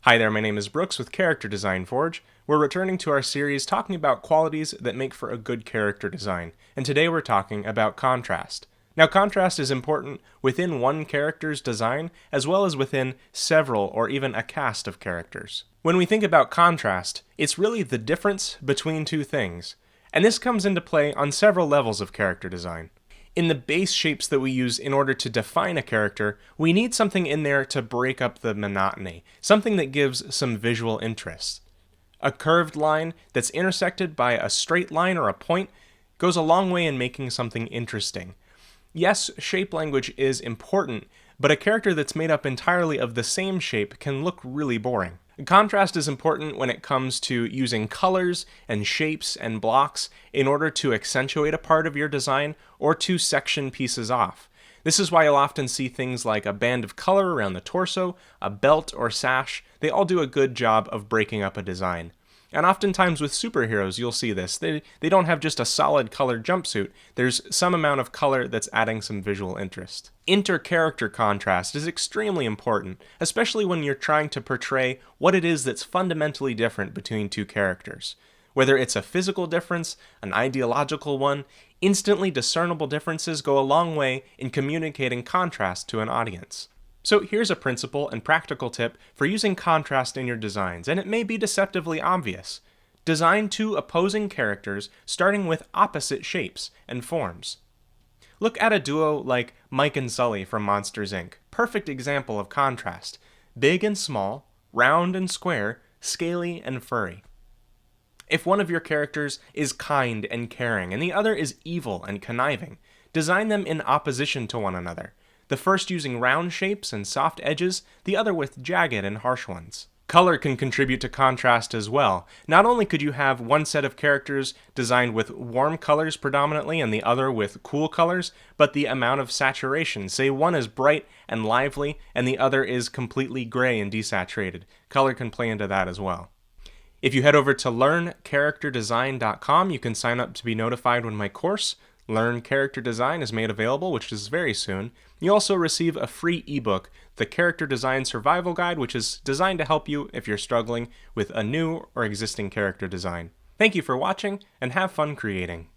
Hi there, my name is Brooks with Character Design Forge. We're returning to our series talking about qualities that make for a good character design, and today we're talking about contrast. Now, contrast is important within one character's design as well as within several or even a cast of characters. When we think about contrast, it's really the difference between two things, and this comes into play on several levels of character design. In the base shapes that we use in order to define a character, we need something in there to break up the monotony, something that gives some visual interest. A curved line that's intersected by a straight line or a point goes a long way in making something interesting. Yes, shape language is important, but a character that's made up entirely of the same shape can look really boring. Contrast is important when it comes to using colors and shapes and blocks in order to accentuate a part of your design or to section pieces off. This is why you'll often see things like a band of color around the torso, a belt or sash. They all do a good job of breaking up a design. And oftentimes with superheroes, you'll see this. They don't have just a solid colored jumpsuit. There's some amount of color that's adding some visual interest. Inter-character contrast is extremely important, especially when you're trying to portray what it is that's fundamentally different between two characters. Whether it's a physical difference, an ideological one, instantly discernible differences go a long way in communicating contrast to an audience. So here's a principle and practical tip for using contrast in your designs, and it may be deceptively obvious. Design two opposing characters starting with opposite shapes and forms. Look at a duo like Mike and Sully from Monsters, Inc. Perfect example of contrast. Big and small, round and square, scaly and furry. If one of your characters is kind and caring and the other is evil and conniving, design them in opposition to one another. The first using round shapes and soft edges, the other with jagged and harsh ones. Color can contribute to contrast as well. Not only could you have one set of characters designed with warm colors predominantly and the other with cool colors, but the amount of saturation. Say one is bright and lively and the other is completely gray and desaturated. Color can play into that as well. If you head over to learncharacterdesign.com, you can sign up to be notified when my course, Learn Character Design, is made available, which is very soon. You also receive a free ebook, The Character Design Survival Guide, which is designed to help you if you're struggling with a new or existing character design. Thank you for watching, and have fun creating.